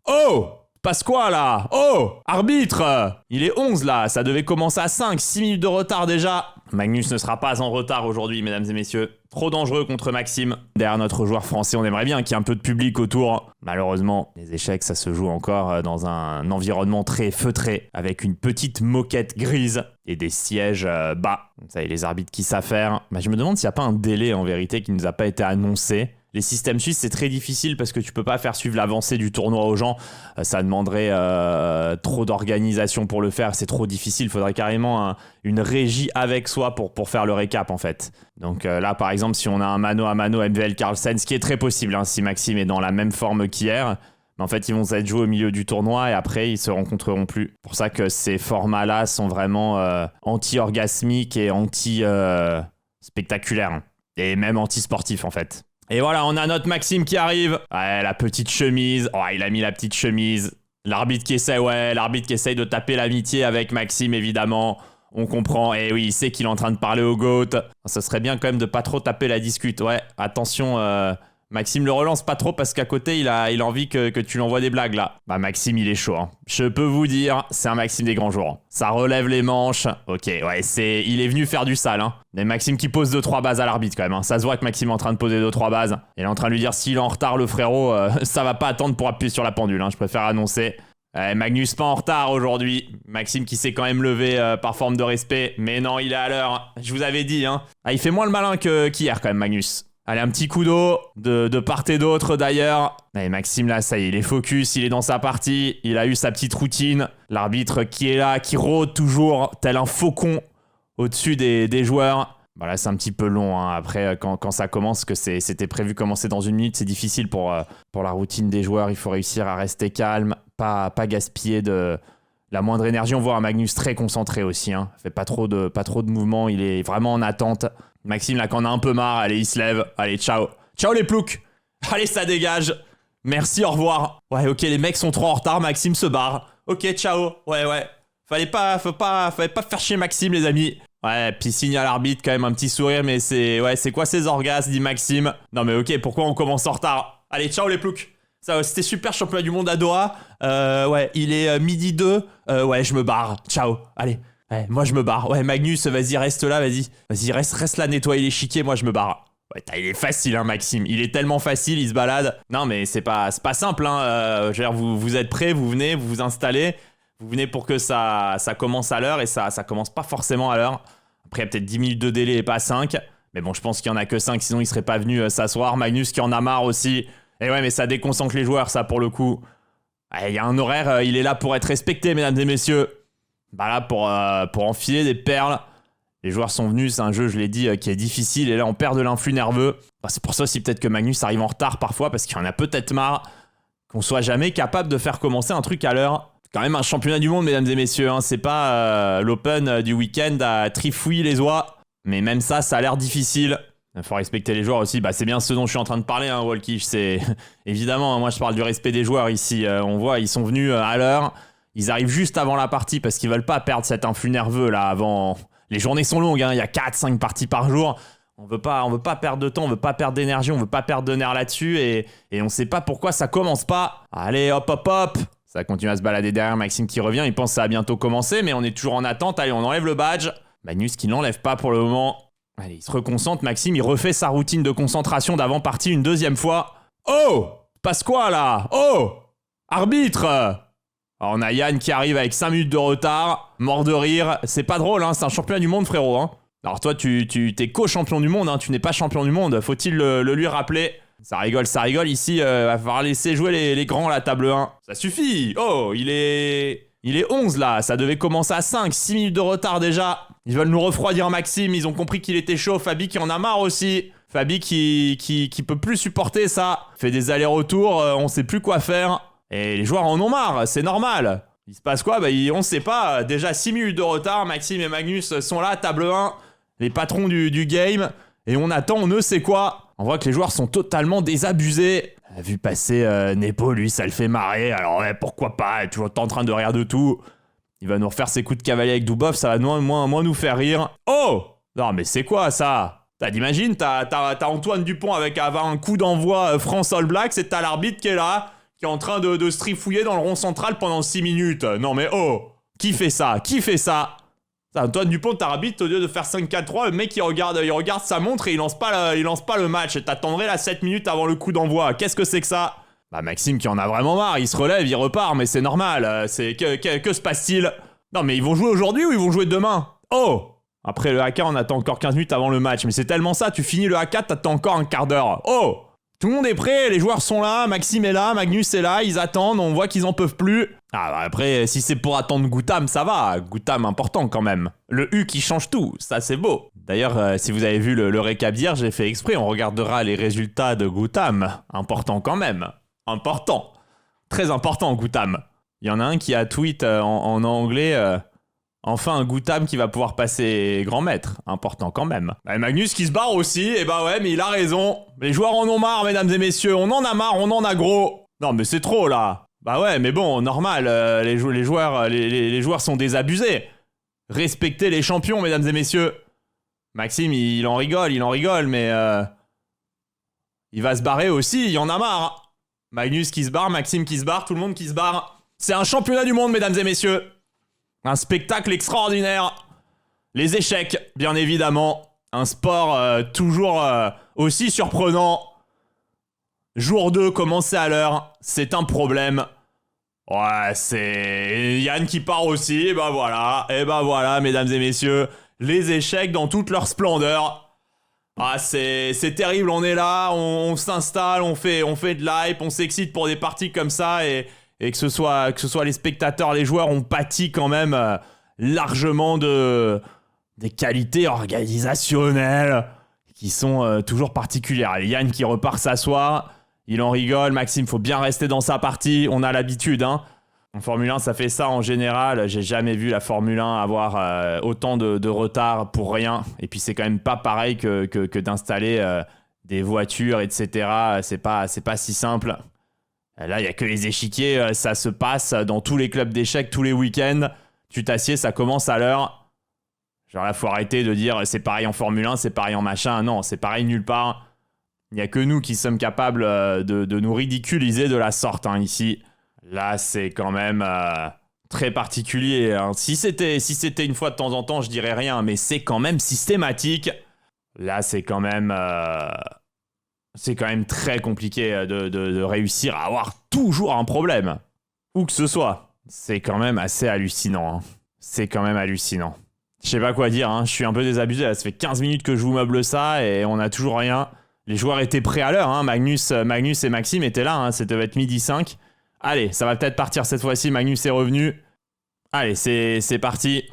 Oh! Passe quoi là? Oh! Arbitre! Il est 11 là, ça devait commencer à 5, 6 minutes de retard déjà. Magnus ne sera pas en retard aujourd'hui, mesdames et messieurs. Trop dangereux contre Maxime. Derrière notre joueur français, on aimerait bien qu'il y ait un peu de public autour. Malheureusement, les échecs, ça se joue encore dans un environnement très feutré, avec une petite moquette grise et des sièges bas. Ça y est, les arbitres qui savent faire. Je me demande s'il n'y a pas un délai en vérité qui ne nous a pas été annoncé. Les systèmes suisses, c'est très difficile parce que tu peux pas faire suivre l'avancée du tournoi aux gens. Ça demanderait trop d'organisation pour le faire. C'est trop difficile. Il faudrait carrément une régie avec soi pour faire le récap, en fait. Donc là, par exemple, si on a un mano à mano MVL Carlsen, ce qui est très possible, hein, si Maxime est dans la même forme qu'hier, mais en fait, ils vont être joués au milieu du tournoi et après, ils se rencontreront plus. C'est pour ça que ces formats-là sont vraiment anti-orgasmiques et anti-spectaculaires. Et même anti-sportifs, en fait. Et voilà, on a notre Maxime qui arrive. Ouais, la petite chemise. Oh, il a mis la petite chemise. L'arbitre qui essaie de taper l'amitié avec Maxime, évidemment. On comprend. Et oui, il sait qu'il est en train de parler au GOAT. Ça serait bien quand même de pas trop taper la discute. Ouais, attention, Maxime le relance pas trop parce qu'à côté, il a envie que tu lui envoies des blagues, là. Maxime, il est chaud, hein. Je peux vous dire, c'est un Maxime des grands jours. Ça relève les manches. Ok, ouais, il est venu faire du sale, hein. Mais Maxime qui pose 2-3 bases à l'arbitre, quand même, hein. Ça se voit que Maxime est en train de poser 2-3 bases. Il est en train de lui dire, s'il est en retard, le frérot, ça va pas attendre pour appuyer sur la pendule, hein. Je préfère annoncer. Magnus pas en retard aujourd'hui. Maxime qui s'est quand même levé par forme de respect. Mais non, il est à l'heure. Je vous avais dit, hein. Il fait moins le malin qu'hier, quand même, Magnus. Allez, un petit coup d'eau, de part et d'autre d'ailleurs. Allez, Maxime là, ça y est, il est focus, il est dans sa partie, il a eu sa petite routine. L'arbitre qui est là, qui rôde toujours, tel un faucon au-dessus des joueurs. Là, c'est un petit peu long, hein. Après, quand ça commence, que c'était prévu commencer dans 1 minute, c'est difficile pour la routine des joueurs. Il faut réussir à rester calme, pas gaspiller de la moindre énergie. On voit un Magnus très concentré aussi, hein. Fait pas trop de mouvements, il est vraiment en attente. Maxime, là, quand on a un peu marre, allez, il se lève. Allez, ciao. Ciao les ploucs. Allez, ça dégage. Merci, au revoir. Ouais, ok, les mecs sont trop en retard. Maxime se barre. Ok, ciao. Ouais. Fallait pas faire chier Maxime, les amis. Ouais, puis signe à l'arbitre, quand même, un petit sourire, mais c'est quoi ces orgasmes, dit Maxime. Non, mais ok, pourquoi on commence en retard? Allez, ciao les ploucs. Ça, c'était super, championnat du monde à Doha. Ouais, il est midi 2. Ouais, je me barre. Ciao. Allez. Ouais, moi je me barre. Ouais, Magnus, vas-y, reste là, vas-y. Vas-y, reste là, nettoyer l'échiquier, moi je me barre. Ouais, il est facile, hein, Maxime. Il est tellement facile, il se balade. Non, mais c'est pas simple, hein. Je veux dire, vous êtes prêts, vous venez, vous vous installez. Vous venez pour que ça commence à l'heure et ça commence pas forcément à l'heure. Après, il y a peut-être 10 minutes de délai et pas 5. Mais bon, je pense qu'il y en a que 5, sinon il serait pas venu s'asseoir. Magnus qui en a marre aussi. Et ouais, mais ça déconcentre les joueurs, ça, pour le coup. Il y a un horaire, il est là pour être respecté, mesdames et messieurs. Là, pour enfiler des perles. Les joueurs sont venus, c'est un jeu, je l'ai dit, qui est difficile. Et là, on perd de l'influx nerveux. C'est pour ça aussi peut-être que Magnus arrive en retard parfois, parce qu'il en a peut-être marre qu'on soit jamais capable de faire commencer un truc à l'heure. C'est quand même un championnat du monde, mesdames et messieurs, hein. C'est pas l'Open du week-end à trifouiller les oies. Mais même ça a l'air difficile. Il faut respecter les joueurs aussi. C'est bien ce dont je suis en train de parler, hein, Walkish. C'est évidemment, hein, moi je parle du respect des joueurs ici. On voit, ils sont venus à l'heure. Ils arrivent juste avant la partie parce qu'ils veulent pas perdre cet influx nerveux là avant. Les journées sont longues, hein. Il y a 4-5 parties par jour. On veut pas perdre de temps, on veut pas perdre d'énergie, on veut pas perdre de nerfs là-dessus et on sait pas pourquoi ça commence pas. Allez, hop. Ça continue à se balader derrière Maxime qui revient. Il pense que ça va bientôt commencer, mais on est toujours en attente. Allez, on enlève le badge. Magnus qui ne l'enlève pas pour le moment. Allez, il se reconcentre. Maxime, il refait sa routine de concentration d'avant-partie une deuxième fois. Oh! Passe quoi là? Oh! Arbitre! Alors on a Yann qui arrive avec 5 minutes de retard, mort de rire. C'est pas drôle, hein, c'est un champion du monde, frérot, hein. Alors toi, tu t'es co-champion du monde, hein, tu n'es pas champion du monde. Faut-il le lui rappeler? Ça rigole. Ici, va falloir laisser jouer les grands, la table 1. Ça suffit. Oh, il est 11 là, ça devait commencer à 5, 6 minutes de retard déjà. Ils veulent nous refroidir Maxime, ils ont compris qu'il était chaud. Fabi qui en a marre aussi. Fabi qui peut plus supporter ça. Fait des allers-retours, on sait plus quoi faire. Et les joueurs en ont marre, c'est normal. Il se passe quoi? On sait pas. Déjà 6 minutes de retard, Maxime et Magnus sont là, table 1, les patrons du game. Et on attend, on ne sait quoi. On voit que les joueurs sont totalement désabusés. Vu passer Nepo, lui, ça le fait marrer. Alors ouais, pourquoi pas, il est toujours en train de rire de tout. Il va nous refaire ses coups de cavalier avec Dubov, ça va moins nous faire rire. Oh! Non mais c'est quoi ça? T'imagines, t'as Antoine Dupont avec un coup d'envoi France All Blacks et t'as l'arbitre qui est là, qui est en train de se trifouiller dans le rond central pendant 6 minutes. Non mais oh, qui fait ça? Qui fait ça? Antoine Dupont, t'arbitre, au lieu de faire 5-4-3, le mec il regarde sa montre et il lance pas le match. Et t'attendrais là 7 minutes avant le coup d'envoi. Qu'est-ce que c'est que ça? Bah Maxime qui en a vraiment marre, il se relève, il repart, mais c'est normal. Que se passe-t-il? Non mais ils vont jouer aujourd'hui ou ils vont jouer demain? Oh! Après le AK, on attend encore 15 minutes avant le match. Mais c'est tellement ça, tu finis le AK, t'attends encore un quart d'heure. Oh! Tout le monde est prêt, les joueurs sont là, Maxime est là, Magnus est là, ils attendent, on voit qu'ils en peuvent plus. Ah bah après, si c'est pour attendre Goutam, ça va, Goutam important quand même. Le U qui change tout, ça c'est beau. D'ailleurs, si vous avez vu le récap d'hier, j'ai fait exprès, on regardera les résultats de Goutam. Important quand même, important. Très important Goutam. Il y en a un qui a tweet en anglais... Enfin, un Goutam qui va pouvoir passer grand maître. Important quand même. Et Magnus qui se barre aussi. Et bah ouais, mais il a raison. Les joueurs en ont marre, mesdames et messieurs. On en a marre, on en a gros. Non, mais c'est trop, là. Bah ouais, mais bon, normal. Les joueurs sont désabusés. Respectez les champions, mesdames et messieurs. Maxime, il en rigole, mais... il va se barrer aussi, il y en a marre. Magnus qui se barre, Maxime qui se barre, tout le monde qui se barre. C'est un championnat du monde, mesdames et messieurs. Un spectacle extraordinaire. Les échecs, bien évidemment. Un sport toujours aussi surprenant. Jour 2, commencer à l'heure. C'est un problème. Ouais, c'est Yann qui part aussi. Et bah voilà, mesdames et messieurs. Les échecs dans toute leur splendeur. Ah, c'est terrible, on est là, on s'installe, on fait de l'hype, on s'excite pour des parties comme ça et que ce soit les spectateurs, les joueurs, on pâtit quand même largement des qualités organisationnelles qui sont toujours particulières. Yann qui repart s'asseoir, il en rigole, Maxime, faut bien rester dans sa partie, on a l'habitude, hein. En Formule 1, ça fait ça en général. J'ai jamais vu la Formule 1 avoir autant de retard pour rien. Et puis c'est quand même pas pareil que d'installer des voitures, etc. C'est pas si simple. Là, il y a que les échiquiers. Ça se passe dans tous les clubs d'échecs tous les week-ends. Tu t'assieds, ça commence à l'heure. Genre là, faut arrêter de dire c'est pareil en Formule 1, c'est pareil en machin. Non, c'est pareil nulle part. Il y a que nous qui sommes capables de nous ridiculiser de la sorte ici. Là, c'est quand même très particulier, hein. Si c'était une fois de temps en temps, je dirais rien, mais c'est quand même systématique. Là, c'est quand même très compliqué de réussir à avoir toujours un problème. Où que ce soit. C'est quand même assez hallucinant, hein. C'est quand même hallucinant. Je sais pas quoi dire, hein. Je suis un peu désabusé. Là, ça fait 15 minutes que je vous meuble ça et on a toujours rien. Les joueurs étaient prêts à l'heure, hein. Magnus et Maxime étaient là, hein. C'était être 12h05. Allez, ça va peut-être partir cette fois-ci, Magnus est revenu. Allez, c'est parti.